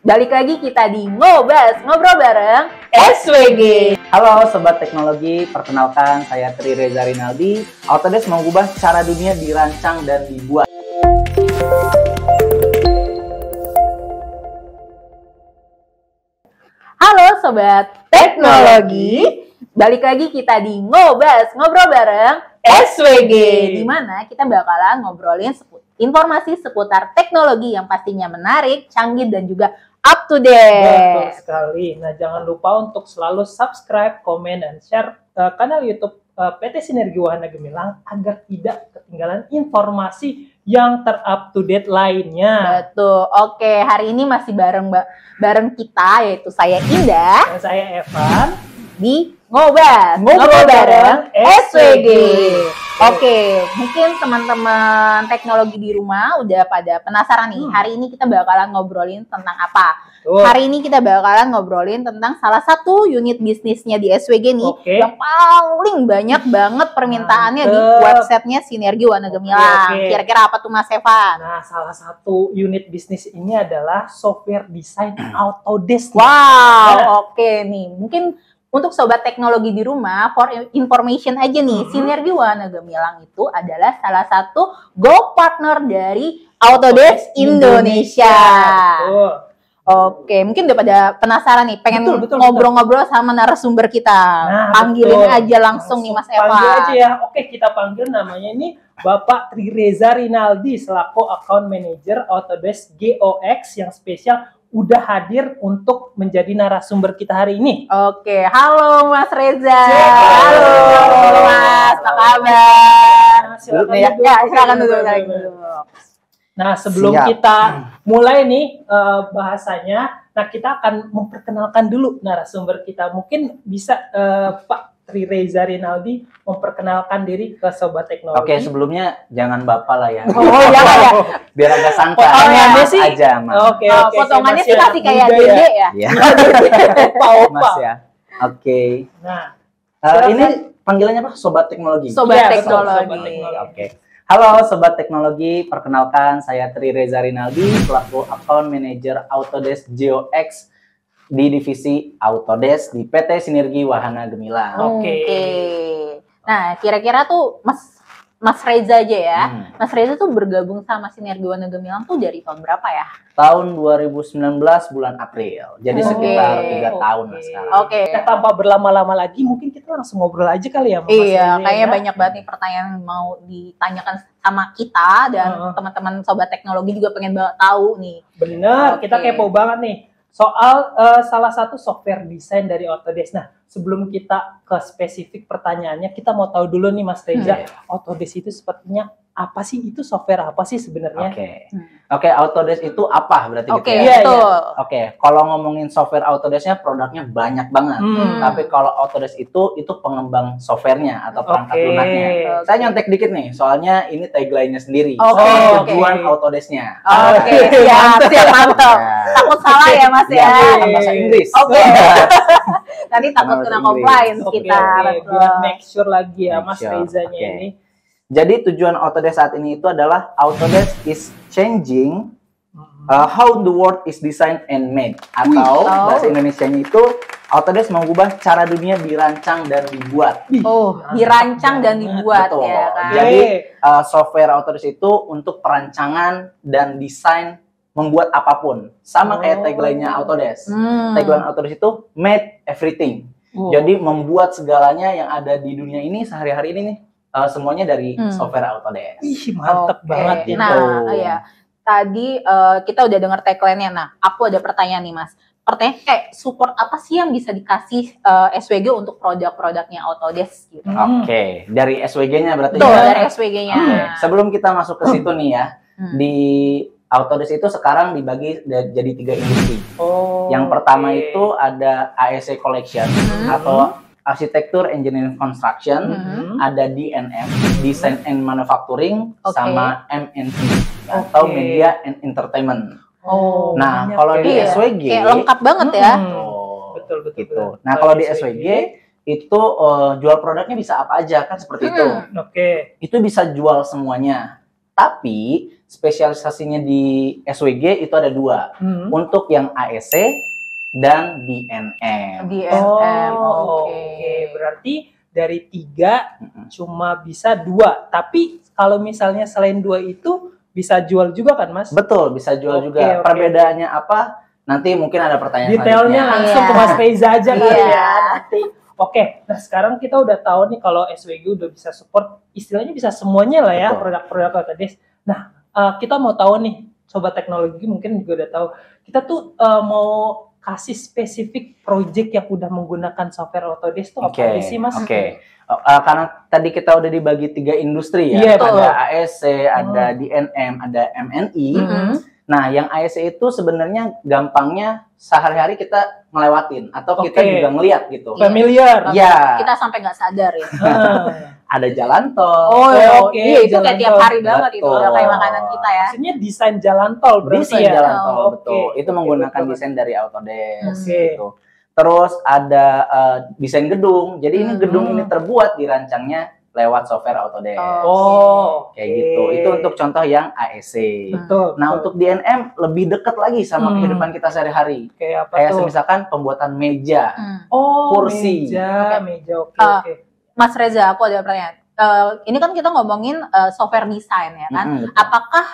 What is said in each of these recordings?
Balik lagi kita di Ngobas, ngobrol bareng SWG. Halo Sobat Teknologi, perkenalkan saya Tri Reza Rinaldi. Autodesk mengubah cara dunia dirancang dan dibuat. Halo Sobat Teknologi, balik lagi kita di Ngobas, ngobrol bareng SWG. Di mana kita bakalan ngobrolin informasi seputar teknologi yang pastinya menarik, canggih, dan juga up to date. Betul sekali. Nah, jangan lupa untuk selalu subscribe, komen, dan share kanal YouTube PT Sinergi Wahana Gemilang agar tidak ketinggalan informasi yang ter-up to date lainnya. Betul. Oke, hari ini masih bareng kita, yaitu saya Indah Dan saya Evan. di Ngobas, ngobrol bareng SWG. Oke, mungkin teman-teman teknologi di rumah udah pada penasaran nih. Hari ini kita bakalan ngobrolin tentang apa? Hari ini kita bakalan ngobrolin tentang salah satu unit bisnisnya di SWG nih, yang paling banyak banget permintaannya di websitenya Sinergi Wahana Gemilang. Kira-kira apa tuh Mas Evan? Nah, salah satu unit bisnis ini adalah software desain Autodesk. Wow, oke nih. Mungkin untuk sobat teknologi di rumah, for information aja nih, Sinergi Wahana Gemilang itu adalah salah satu go partner dari Autodesk Indonesia. Oke, mungkin udah pada penasaran nih, pengen ngobrol-ngobrol sama narasumber kita. Nah, panggilin aja langsung nih Mas Evan. Panggil aja ya. Oke, kita panggil namanya ini Bapak Tri Reza Rinaldi selaku Account Manager Autodesk GOX yang spesial udah hadir untuk menjadi narasumber kita hari ini. Oke, halo Mas Reza. Halo Mas, apa kabar? Silakan duduk. Nah, sebelum kita mulai nih bahasanya, nah kita akan memperkenalkan dulu narasumber kita. Mungkin bisa Pak Tri Reza Rinaldi memperkenalkan diri ke Sobat Teknologi. Oke, sebelumnya jangan Bapak lah ya. Oh, jangan ya. Biar agak santai. Potongannya sih aja, Mas. Oke, potongannya sih masih kayak Dede ya. Iya. Opa. Mas ya. Oke. Nah, ini panggilannya apa? Sobat Teknologi. Sobat Iya, Teknologi. Oke. Halo Sobat Teknologi, perkenalkan saya Tri Reza Rinaldi selaku Account Manager Autodesk GOX di divisi Autodesk di PT Sinergi Wahana Gemilang. Oke. Nah, kira-kira tuh Mas Reza aja ya. Mas Reza tuh bergabung sama Sinergi Wahana Gemilang tuh dari tahun berapa ya? Tahun 2019 bulan April. Jadi sekitar 3 tahun lah sekarang. Oke. Nah, tanpa berlama-lama lagi, mungkin kita langsung ngobrol aja kali ya. Iya, kayaknya banyak banget nih pertanyaan yang mau ditanyakan sama kita dan teman-teman Sobat Teknologi juga pengen banget tahu nih. Bener, kita kepo banget nih. Soal salah satu software desain dari Autodesk. Nah, sebelum kita ke spesifik pertanyaannya, kita mau tahu dulu nih Mas Reza, Autodesk itu sepertinya apa sih? Itu software apa sih sebenarnya? Oke, Autodesk itu apa berarti? Oke, gitu ya? betul. Oke, kalau ngomongin software Autodesk-nya produknya banyak banget. Tapi kalau Autodesk itu pengembang softwarenya atau perangkat lunaknya. Saya nyontek dikit nih, soalnya ini tagline-nya sendiri. Tujuan Autodesk-nya. Oke, siap, mantap. Takut salah ya Mas ya. Bahasa Inggris. Oke. Nanti takut kena compliance kita. Biar make sure lagi ya Mas Reza-nya ini. Jadi tujuan Autodesk saat ini itu adalah Autodesk is changing how the world is designed and made. Atau bahasa Indonesianya itu Autodesk mengubah cara dunia dirancang dan dibuat. Dirancang dan dibuat. Betul. Ya kan? Jadi software Autodesk itu untuk perancangan dan desain membuat apapun. Sama kayak tagline-nya Autodesk. Tagline Autodesk itu made everything. Jadi membuat segalanya yang ada di dunia ini sehari-hari ini nih. Semuanya dari software Autodesk. Ih, mantep banget itu. Nah, ya. Tadi kita udah dengar tagline-nya. Nah, aku ada pertanyaan nih, Mas. Pertanyaan kayak support apa sih yang bisa dikasih SWG untuk produk-produknya Autodesk gitu. Oke, dari SWG-nya berarti. Betul, dari SWG-nya. Sebelum kita masuk ke situ nih ya, di Autodesk itu sekarang dibagi jadi 3 industri. Yang pertama itu ada AEC Collection atau Arsitektur, Engineering, Construction, ada DNM, Design and Manufacturing, sama MNT atau Media and Entertainment. Nah, kalau di SWG kayak lengkap banget ya. Betul. Nah, kalau di SWG itu jual produknya bisa apa aja kan seperti itu. Itu bisa jual semuanya. Tapi spesialisasinya di SWG itu ada 2. Untuk yang AEC dan DNM. DNM. Oke. Berarti dari 3 cuma bisa 2. Tapi kalau misalnya selain 2 itu bisa jual juga kan, Mas? Betul, bisa jual juga. Perbedaannya apa? Nanti mungkin ada pertanyaan detailnya langsung ke Mas Reza aja kali ya nanti. Oke, nah sekarang kita udah tahu nih kalau SWG udah bisa support, istilahnya bisa semuanya lah ya, produk-produk AutoDesk. Nah, kita mau tahu nih, Sobat Teknologi mungkin juga udah tahu, kita tuh mau kasih spesifik project yang udah menggunakan software Autodesk tuh apa aja sih, Mas? Karena tadi kita udah dibagi 3 industri ya, ada AEC, ada DNM, ada MNI. Nah, yang AEC itu sebenarnya gampangnya sehari-hari kita ngelewatin atau kita juga ngeliat gitu. Familiar. Ya. Kita sampai nggak sadar ya. Ada jalan tol. Iya itu kayak tiap hari banget itu, kayak makanan kita ya. Maksudnya desain jalan tol berarti desain jalan tol, betul. Itu menggunakan desain dari Autodesk gitu. Terus ada desain gedung. Jadi ini gedung ini terbuat dirancangnya lewat software Autodesk. Kayak gitu. Itu untuk contoh yang AEC. Nah, untuk DNM lebih dekat lagi sama kehidupan kita sehari-hari. Kayak apa tuh? Misalkan pembuatan meja, kursi. Meja. Oke. Mas Reza, aku ada pertanyaan. Ini kan kita ngomongin software desain ya kan. Apakah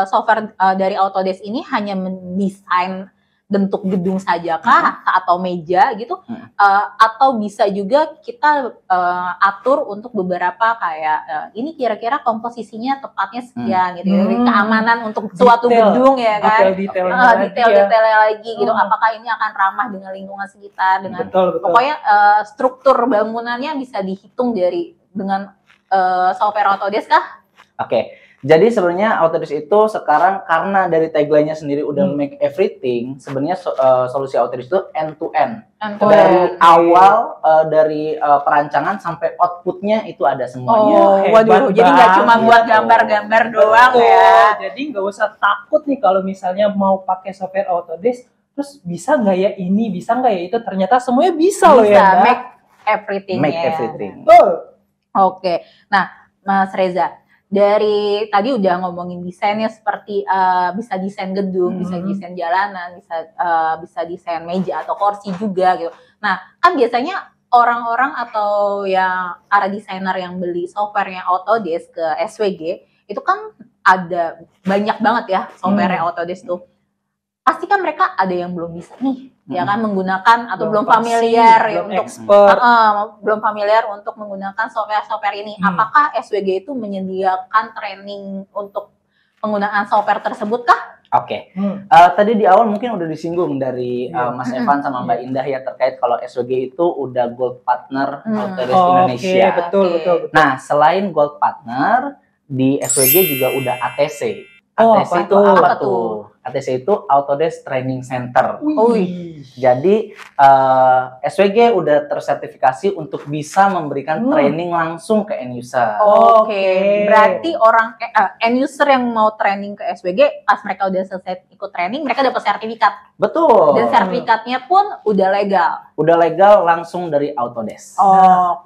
software dari Autodesk ini hanya mendesain bentuk gedung saja kah atau meja gitu, atau bisa juga kita atur untuk beberapa kayak ini kira-kira komposisinya tepatnya sekian gitu, keamanan untuk suatu gedung ya kan, detail-detailnya lagi gitu, apakah ini akan ramah dengan lingkungan sekitar, dengan pokoknya struktur bangunannya bisa dihitung dengan software Autodesk kah? Jadi sebenarnya Autodesk itu sekarang karena dari tagline-nya sendiri udah make everything, sebenarnya solusi Autodesk itu end to end. Dari awal dari perancangan sampai outputnya itu ada semuanya. Waduh, jadi nggak cuma buat gambar-gambar doang ya. Jadi nggak usah takut nih kalau misalnya mau pakai software Autodesk, terus bisa nggak ya ini, bisa nggak ya itu, ternyata semuanya bisa loh ya. Make everything. Make everything. Oke, nah Mas Reza, dari tadi udah ngomongin desainnya seperti bisa desain gedung, bisa desain jalanan, bisa desain meja atau kursi juga gitu. Nah, kan biasanya orang-orang atau yang para desainer yang beli softwarenya Autodesk ke SWG itu kan ada banyak banget ya softwarenya Autodesk tuh. Pasti kan mereka ada yang belum bisa nih, ya kan, menggunakan atau belum familiar untuk belum familiar untuk menggunakan software ini. Apakah SWG itu menyediakan training untuk penggunaan software tersebut kah? Tadi di awal mungkin udah disinggung dari Mas Evan sama Mbak Indah ya terkait kalau SWG itu udah Gold Partner Autodesk Indonesia. Betul. Nah, selain Gold Partner, di SWG juga udah ATC. ATC itu apa tuh? ATC itu Autodesk Training Center. Jadi SWG udah tersertifikasi untuk bisa memberikan training langsung ke end user. Berarti orang end user yang mau training ke SWG, pas mereka udah selesai ikut training, mereka dapat sertifikat. Betul. Dan sertifikatnya pun udah legal. Udah legal langsung dari Autodesk.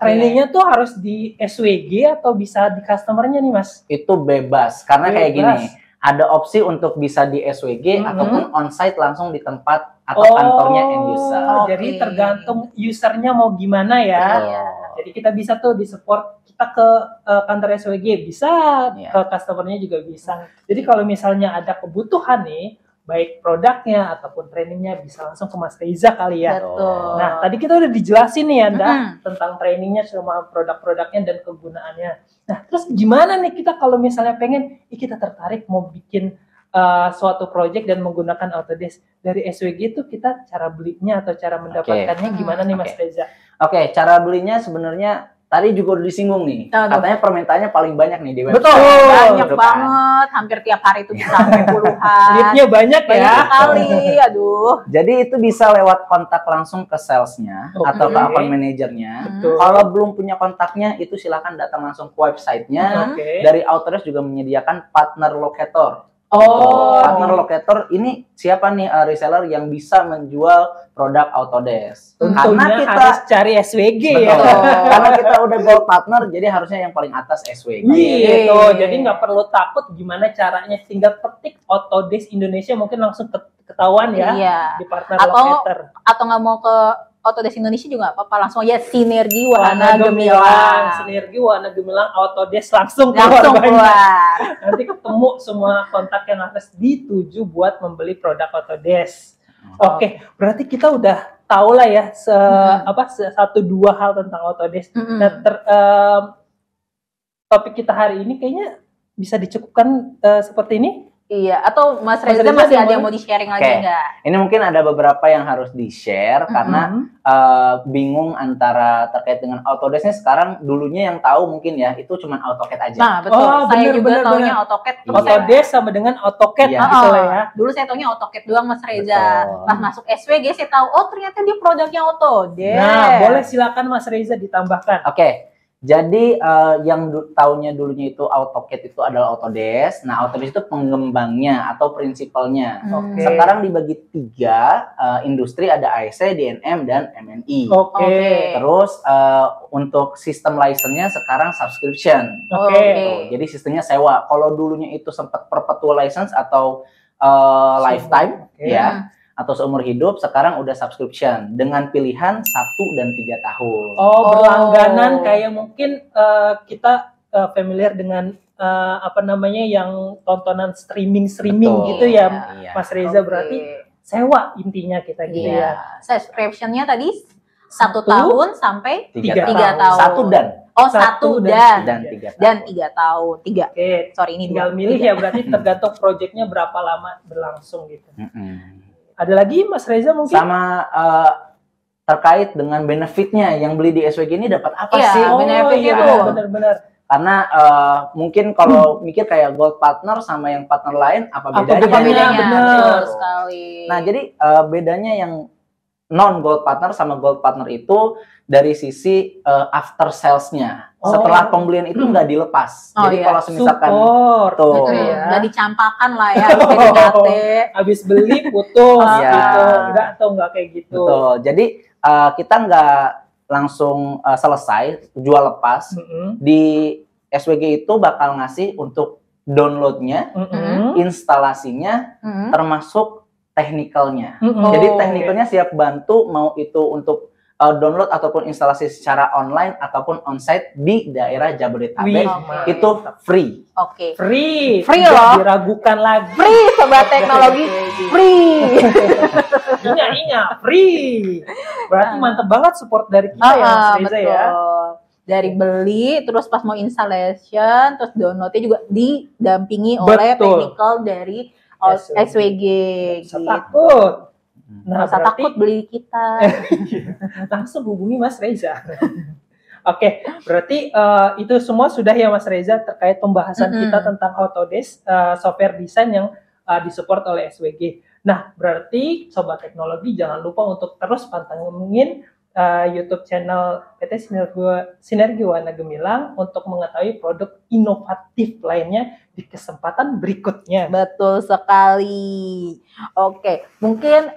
Trainingnya tuh harus di SWG atau bisa di customernya nih, Mas? Itu bebas, karena kayak gini. Ada opsi untuk bisa di SWG ataupun onsite langsung di tempat atau kantornya end user. Jadi tergantung usernya mau gimana ya. Jadi kita bisa tuh di-support, kita ke kantor SWG bisa, ke customernya juga bisa. Jadi kalau misalnya ada kebutuhan nih, baik produknya ataupun trainingnya, bisa langsung ke Mas Reza kali ya. Nah, tadi kita udah dijelasin nih Anda tentang trainingnya, semua produk-produknya dan kegunaannya. Nah, terus gimana nih kita kalau misalnya pengen, kita tertarik mau bikin suatu project dan menggunakan Autodesk dari SWG itu, kita cara belinya atau cara mendapatkannya gimana nih Mas Reza? Cara belinya sebenarnya tadi juga udah disinggung nih, katanya permintaannya paling banyak nih di website. Betul, banyak banget, hampir tiap hari itu bisa sampai puluhan. Leadnya banyak ya. Banyak sekali, aduh. Jadi itu bisa lewat kontak langsung ke salesnya atau ke account manajernya. Kalau belum punya kontaknya, itu silakan datang langsung ke websitenya. Dari Autodesk juga menyediakan partner locator. Partner locator ini siapa nih reseller yang bisa menjual produk Autodesk? Tentunya Karena kita harus cari SWG ya. Karena kita udah gold partner, jadi harusnya yang paling atas SWG. Gitu. Jadi nggak perlu takut gimana caranya, tinggal ketik Autodesk Indonesia mungkin langsung ketahuan ya di partner locator. Atau nggak mau ke Autodesk Indonesia juga nggak apa-apa, langsung aja Sinergi Wahana Gemilang. Sinergi Wahana Gemilang Autodesk langsung keluar. Nanti ketemu semua kontak yang harus dituju buat membeli produk Autodesk. Oke, berarti kita udah tahu lah ya satu dua hal tentang Autodesk. Nah, topik kita hari ini kayaknya bisa dicukupkan seperti ini. Iya, atau Mas Reza masih ada yang mau di-sharing lagi nggak? Ini mungkin ada beberapa yang harus di-share karena bingung antara terkait dengan Autodesk-nya sekarang. Dulunya yang tahu mungkin ya, itu cuma AutoCAD aja. Nah, betul. Saya juga taunya AutoCAD. Autodesk sama dengan AutoCAD gitu lah ya. Dulu saya taunya AutoCAD doang, Mas Reza. Pas masuk SWG saya tahu, oh ternyata dia produknya Autodesk. Nah, boleh silakan Mas Reza ditambahkan. Oke. Jadi yang taunya dulunya itu AutoCAD itu adalah Autodesk. Nah, Autodesk itu pengembangnya atau prinsipalnya. Sekarang dibagi 3 industri, ada AEC, DNM, dan MNI. Terus untuk sistem license-nya sekarang subscription. Jadi sistemnya sewa. Kalau dulunya itu sempat perpetual license atau lifetime ya, atau seumur hidup, sekarang udah subscription dengan pilihan 1 dan 3 tahun. Berlangganan kayak mungkin kita familiar dengan yang tontonan streaming gitu ya, Mas Reza. Berarti sewa intinya kita gitu ya. Subscription-nya tadi 1 tahun sampai 3 tahun. 1 dan. 1 dan 3 tahun. 3. Sorry, ini tinggal milih ya, berarti tergantung proyeknya berapa lama berlangsung gitu. Ada lagi Mas Reza mungkin? Sama terkait dengan benefitnya, yang beli di SWG ini dapat apa sih? Benefitnya tuh. Benar-benar. Karena mungkin kalau mikir kayak gold partner sama yang partner lain, apa bedanya? Benar sekali. Nah, jadi bedanya yang non gold partner sama gold partner itu dari sisi after sales-nya. Setelah pembelian itu nggak dilepas. Jadi kalau misalkan nggak dicampakkan lah ya, habis beli putus gitu, nggak kayak gitu. Betul. Jadi kita nggak langsung selesai jual lepas. Di SWG itu bakal ngasih untuk downloadnya, instalasinya, termasuk teknikalnya. Jadi teknikalnya siap bantu, mau itu untuk download ataupun instalasi secara online ataupun onsite di daerah Jabodetabek, itu free. Free loh. Diragukan lagi. Free, sobat teknologi. Free. Ingat, free. Berarti mantep banget support dari kita ya, Mas Reza ya. Dari beli, terus pas mau installation, terus downloadnya juga didampingi oleh technical dari SWG. Takut. Nah, usah takut beli kita. Langsung hubungi Mas Reza. Oke, berarti itu semua sudah ya Mas Reza terkait pembahasan kita tentang Autodesk software design yang disupport oleh SWG. Nah, berarti Sobat Teknologi jangan lupa untuk terus pantengin YouTube channel PT Sinergi Wahana Gemilang untuk mengetahui produk inovatif lainnya di kesempatan berikutnya. Betul sekali. Oke, mungkin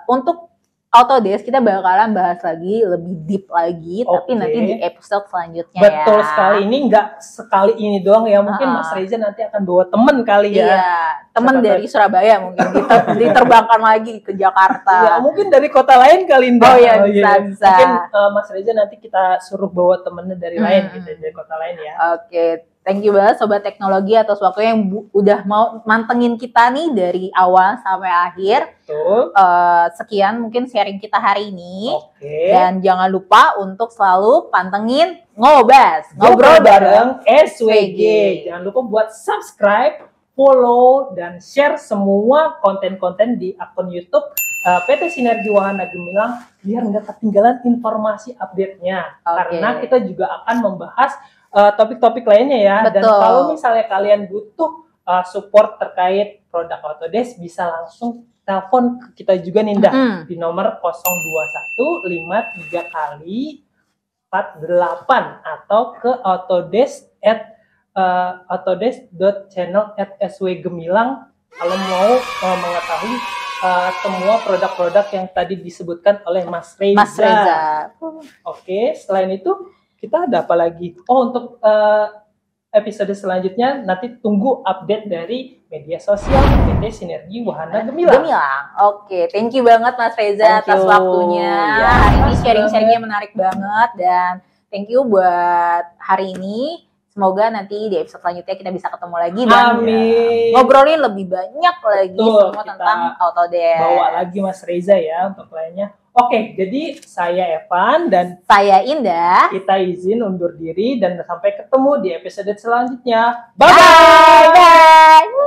untuk Autodesk kita bakalan bahas lagi lebih deep lagi, tapi nanti di episode selanjutnya. Betul sekali, ini nggak sekali ini doang ya, mungkin Mas Reza nanti akan bawa temen kali ya. Iya, temen dari Surabaya mungkin diterbangkan lagi ke Jakarta. Ya, mungkin dari kota lain kali. Oh iya, bisa. Mungkin Mas Reza nanti kita suruh bawa temennya dari lain gitu, dari kota lain ya. Oke. Thank you banget Sobat Teknologi atas waktunya yang udah mau mantengin kita nih dari awal sampai akhir. Sekian mungkin sharing kita hari ini. Dan jangan lupa untuk selalu pantengin Ngobas, ngobrol bareng SWG. Jangan lupa buat subscribe, follow, dan share semua konten-konten di akun YouTube PT Sinergi Wahana Gemilang biar nggak ketinggalan informasi update-nya. Karena kita juga akan membahas topik-topik lainnya ya. Betul. Dan kalau misalnya kalian butuh support terkait produk Autodesk, bisa langsung telepon ke kita juga Ninda di nomor 02153 kali 48 atau ke autodesk@ autodesk.channel@swgemilang kalau mau mengetahui semua produk-produk yang tadi disebutkan oleh Mas Reza. Mas Reza. Oke, selain itu kita ada apa lagi? Oh, untuk episode selanjutnya nanti tunggu update dari media sosial PT Sinergi Wahana Gemilang. Oke, thank you banget Mas Reza atas waktunya. Ya, hari ini sharing-sharingnya menarik banget dan thank you buat hari ini. Semoga nanti di episode selanjutnya kita bisa ketemu lagi dan ngobrolin lebih banyak lagi semua tentang Autodesk. Bawa lagi Mas Reza ya untuk lainnya. Oke, jadi saya Evan dan saya Indah. Kita izin undur diri dan sampai ketemu di episode selanjutnya. Bye-bye!